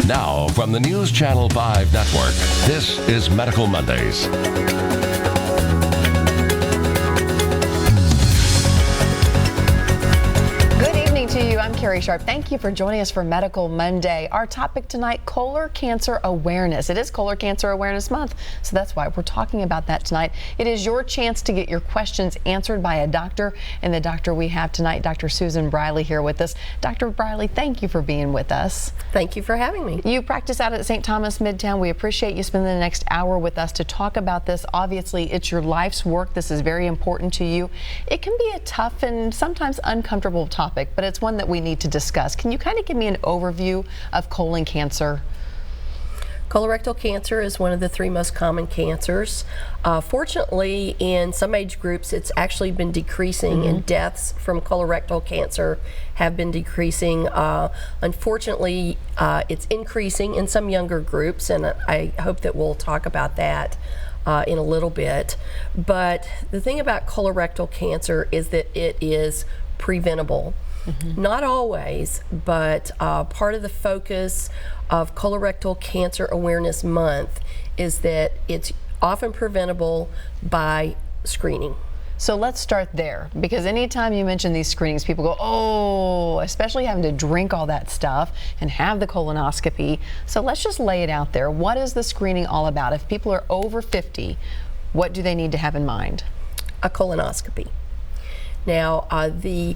Now, from the News Channel 5 network, this is Medical Mondays. To you. I'm Carrie Sharp. Thank you for joining us for Medical Monday. Our topic tonight, colon cancer awareness. It is Colon Cancer Awareness Month, so that's why we're talking about that tonight. It is your chance to get your questions answered by a doctor, and the doctor we have tonight, Dr. Susan Briley, here with us. Dr. Briley, thank you for being with us. Thank you for having me. You practice out at St. Thomas Midtown. We appreciate you spending the next hour with us to talk about this. Obviously, it's your life's work. This is very important to you. It can be a tough and sometimes uncomfortable topic, but it's one that we need to discuss. Can you kind of give me an overview of colon cancer? Colorectal cancer is one of the 3 most common cancers. Fortunately, in some age groups, it's actually been decreasing, and deaths from colorectal cancer have been decreasing. Unfortunately, it's increasing in some younger groups, and I hope that we'll talk about that in a little bit. But the thing about colorectal cancer is that it is preventable. Not always, but part of the focus of Colorectal Cancer Awareness Month is that it's often preventable by screening. So let's start there, because anytime you mention these screenings, people go, oh, especially having to drink all that stuff and have the colonoscopy. So let's just lay it out there. What is the screening all about? If people are over 50, what do they need to have in mind? A colonoscopy. Now, the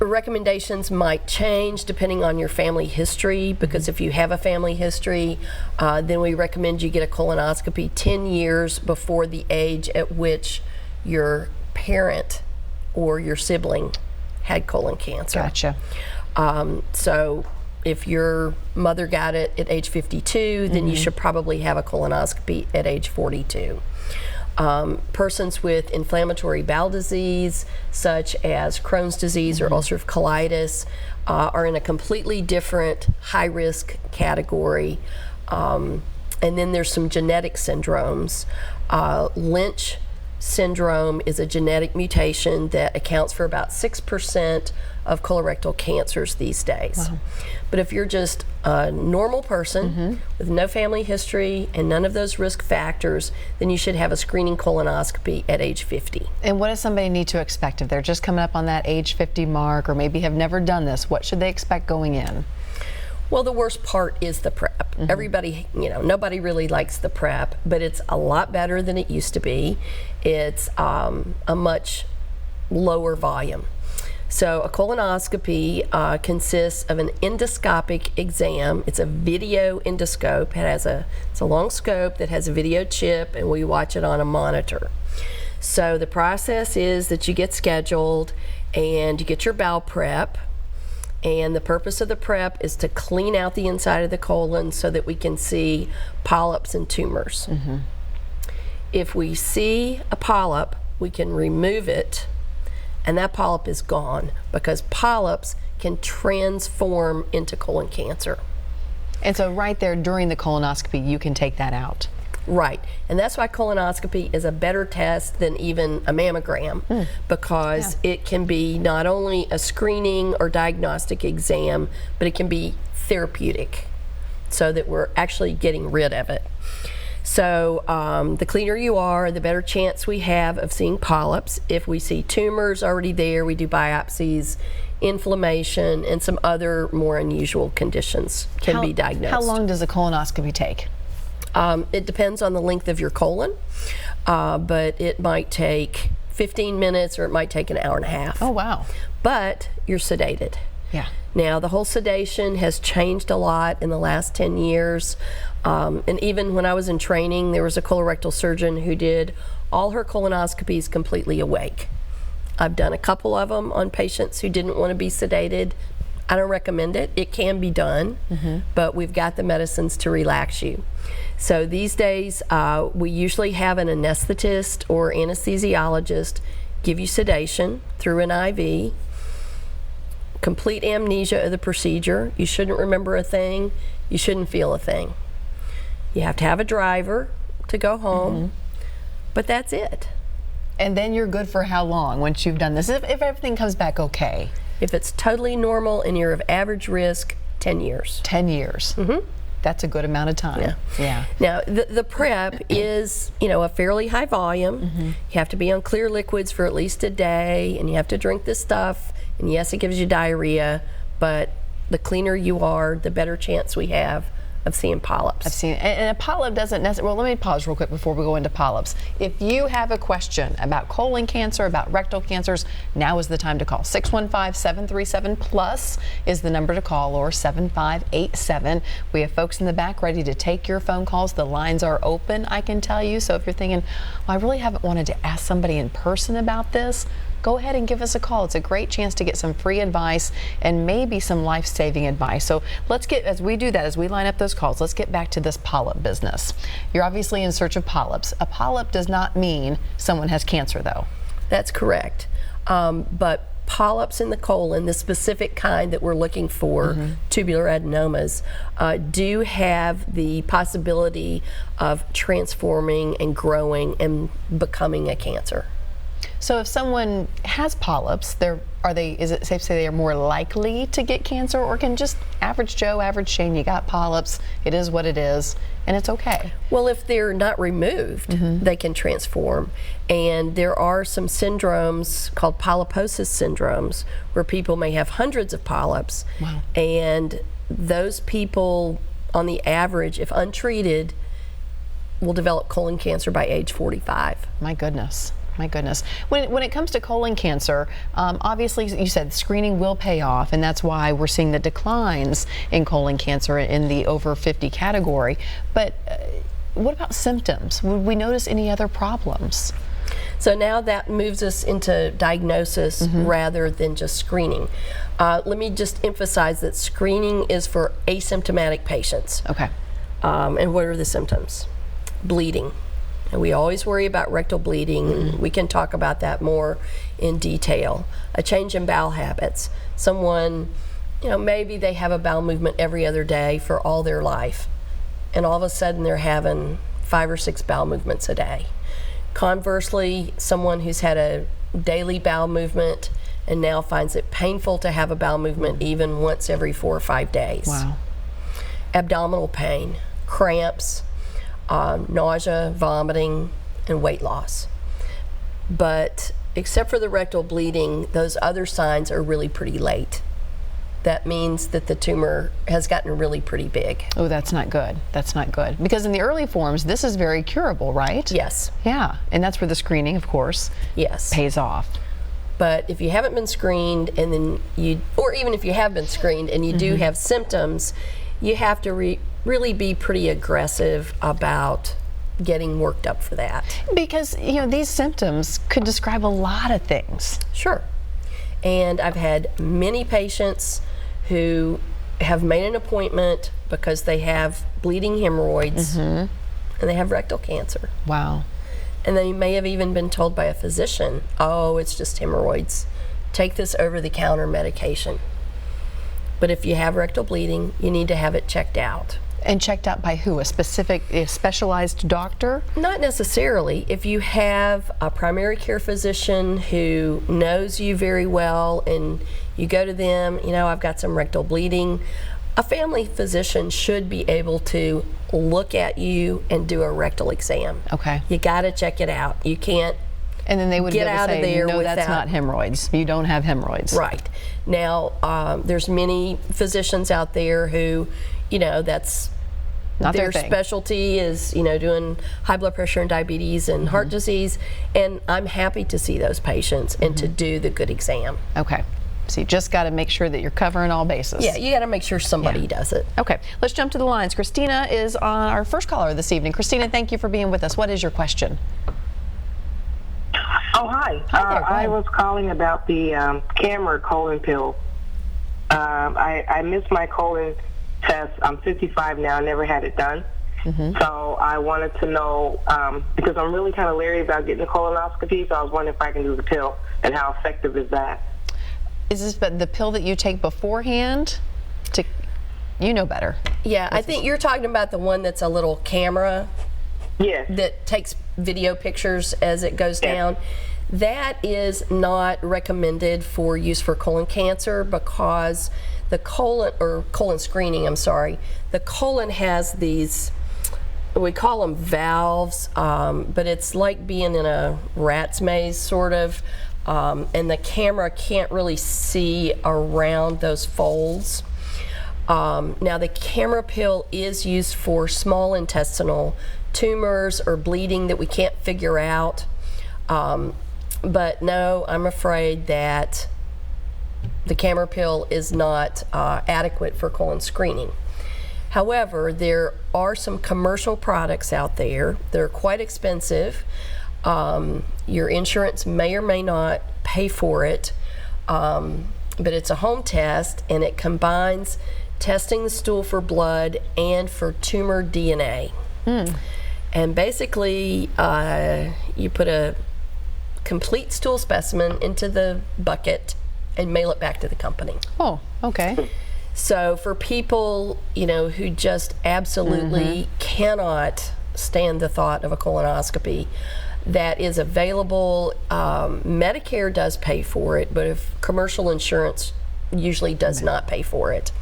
recommendations might change depending on your family history, because if you have a family history, then we recommend you get a colonoscopy 10 years before the age at which your parent or your sibling had colon cancer. Gotcha. So if your mother got it at age 52, then you should probably have a colonoscopy at age 42. Persons with inflammatory bowel disease, such as Crohn's disease or ulcerative colitis, are in a completely different high-risk category. And then there's some genetic syndromes. Lynch syndrome is a genetic mutation that accounts for about 6% of colorectal cancers these days. Wow. But if you're just a normal person with no family history and none of those risk factors, then you should have a screening colonoscopy at age 50. And what does somebody need to expect if they're just coming up on that age 50 mark, or maybe have never done this? What should they expect going in? Well, the worst part is the prep. Everybody, nobody really likes the prep, but it's a lot better than it used to be. It's a much lower volume. So a colonoscopy consists of an endoscopic exam. It's a video endoscope. It's a long scope that has a video chip, and we watch it on a monitor. So the process is that you get scheduled and you get your bowel prep. And the purpose of the prep is to clean out the inside of the colon so that we can see polyps and tumors. If we see a polyp, we can remove it, and that polyp is gone, because polyps can transform into colon cancer. And so right there during the colonoscopy, you can take that out. Right, and that's why colonoscopy is a better test than even a mammogram, because it can be not only a screening or diagnostic exam, but it can be therapeutic, so that we're actually getting rid of it. So the cleaner you are, the better chance we have of seeing polyps. If we see tumors already there, we do biopsies. Inflammation and some other more unusual conditions can be diagnosed. How long does a colonoscopy take? It depends on the length of your colon, but it might take 15 minutes or it might take an hour and a half. Oh, wow. But you're sedated. Yeah. Now, the whole sedation has changed a lot in the last 10 years. And even when I was in training, there was a colorectal surgeon who did all her colonoscopies completely awake. I've done a couple of them on patients who didn't want to be sedated. I don't recommend it. It can be done, but we've got the medicines to relax you. So these days, we usually have an anesthetist or anesthesiologist give you sedation through an IV, complete amnesia of the procedure. You shouldn't remember a thing. You shouldn't feel a thing. You have to have a driver to go home, but that's it. And then you're good for how long once you've done this, if everything comes back okay? If it's totally normal and you're of average risk, 10 years. 10 years. Mm-hmm. That's a good amount of time. Yeah. Now, the PrEP is, a fairly high volume. Mm-hmm. You have to be on clear liquids for at least a day, and you have to drink this stuff. And yes, it gives you diarrhea, but the cleaner you are, the better chance we have of seeing polyps. I've seen it. And a polyp doesn't necessarily, well, let me pause real quick before we go into polyps. If you have a question about colon cancer, about rectal cancers, now is the time to call. 615-737-PLUS is the number to call, or 7587. We have folks in the back ready to take your phone calls. The lines are open, I can tell you. So if you're thinking, well, I really haven't wanted to ask somebody in person about this, go ahead and give us a call. It's a great chance to get some free advice and maybe some life-saving advice. So let's get, as we do that, as we line up those calls, let's get back to this polyp business. You're obviously in search of polyps. A polyp does not mean someone has cancer, though. That's correct. But polyps in the colon, the specific kind that we're looking for, tubular adenomas, do have the possibility of transforming and growing and becoming a cancer. So if someone has polyps, is it safe to say they are more likely to get cancer, or can just average Joe, average Shane, you got polyps, it is what it is, and it's okay? Well, if they're not removed, they can transform. And there are some syndromes called polyposis syndromes where people may have hundreds of polyps. Wow. And those people, on the average, if untreated, will develop colon cancer by age 45. My goodness. My goodness. When it comes to colon cancer, obviously you said screening will pay off, and that's why we're seeing the declines in colon cancer in the over 50 category. But what about symptoms? Would we notice any other problems? So now that moves us into diagnosis rather than just screening. Let me just emphasize that screening is for asymptomatic patients. Okay. And what are the symptoms? Bleeding. And we always worry about rectal bleeding, and we can talk about that more in detail. A change in bowel habits. Someone, maybe they have a bowel movement every other day for all their life, and all of a sudden they're having 5 or 6 bowel movements a day. Conversely, someone who's had a daily bowel movement and now finds it painful to have a bowel movement even once every 4 or 5 days. Wow. Abdominal pain, cramps, nausea, vomiting, and weight loss. But except for the rectal bleeding, those other signs are really pretty late. That means that the tumor has gotten really pretty big. Oh, that's not good. That's not good. Because in the early forms, this is very curable, right? Yes. Yeah, and that's where the screening, of course, Yes. pays off. But if you haven't been screened, and then or even if you have been screened and you do have symptoms, you have to really be pretty aggressive about getting worked up for that. Because, these symptoms could describe a lot of things. Sure. And I've had many patients who have made an appointment because they have bleeding hemorrhoids and they have rectal cancer. Wow. And they may have even been told by a physician, oh, it's just hemorrhoids. Take this over-the-counter medication. But if you have rectal bleeding, you need to have it checked out. And checked out by who? A specialized doctor? Not necessarily. If you have a primary care physician who knows you very well and you go to them, I've got some rectal bleeding, a family physician should be able to look at you and do a rectal exam. Okay. You got to check it out. You can't And then they would get be able to out of say, there no, without, that's not hemorrhoids. You don't have hemorrhoids. Right. Now, there's many physicians out there who, that's Not their their thing. specialty is, doing high blood pressure and diabetes and heart disease. And I'm happy to see those patients and to do the good exam. Okay. So you just got to make sure that you're covering all bases. Yeah, you got to make sure somebody does it. Okay, let's jump to the lines. Christina is on our first caller this evening. Christina, thank you for being with us. What is your question? Oh, hi. Hi there, go I ahead. was calling about the Camera colon pill. I missed my colon test. I'm 55 now. I never had it done. So I wanted to know, because I'm really kind of leery about getting a colonoscopy, so I was wondering if I can do the pill and how effective is that? Is this the pill that you take beforehand? You know better. Yeah, I think you're talking about the one that's a little camera Yes. that takes video pictures as it goes down. That is not recommended for use for colon cancer because The colon screening, I'm sorry, the colon has these, we call them valves, but it's like being in a rat's maze sort of, and the camera can't really see around those folds. Now the camera pill is used for small intestinal tumors or bleeding that we can't figure out. But no, I'm afraid that the camera pill is not adequate for colon screening. However, there are some commercial products out there. They're quite expensive. Your insurance may or may not pay for it, but it's a home test, and it combines testing the stool for blood and for tumor DNA. And basically, you put a complete stool specimen into the bucket and mail it back to the company. Oh, okay. So for people, who just absolutely cannot stand the thought of a colonoscopy, that is available. Medicare does pay for it, but if commercial insurance usually does not pay for it.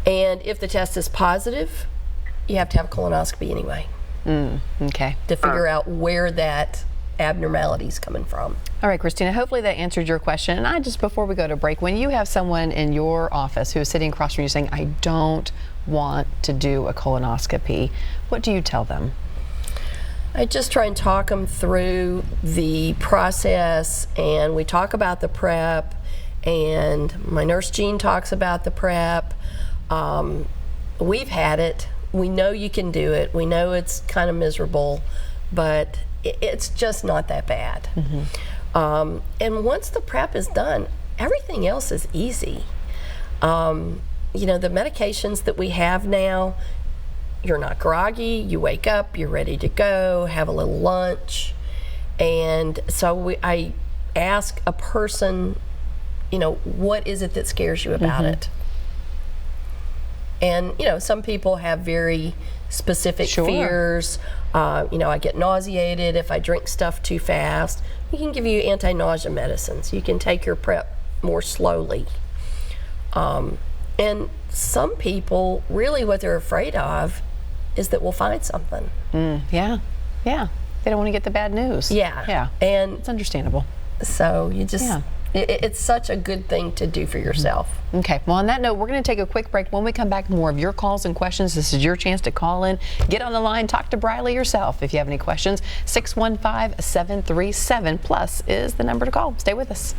And if the test is positive, you have to have a colonoscopy anyway. Okay. To figure out where that abnormality is coming from. All right, Christina, hopefully that answered your question. And before we go to break, when you have someone in your office who is sitting across from you saying, I don't want to do a colonoscopy, what do you tell them? I just try and talk them through the process, and we talk about the prep, and my nurse Jean talks about the prep. We've had it. We know you can do it. We know it's kind of miserable, but it's just not that bad. And once the prep is done, everything else is easy. The medications that we have now, you're not groggy, you wake up, you're ready to go, have a little lunch. And so I ask a person, what is it that scares you about it? And, some people have very specific fears. I get nauseated if I drink stuff too fast. We can give you anti-nausea medicines. You can take your prep more slowly. And some people, really what they're afraid of is that we'll find something. Yeah. They don't want to get the bad news. Yeah. And it's understandable. So you just, it's such a good thing to do for yourself. Okay, well, on that note, we're going to take a quick break. When we come back, more of your calls and questions. This is your chance to call in, get on the line, talk to Briley yourself. If you have any questions, 615-737+ is the number to call. Stay with us.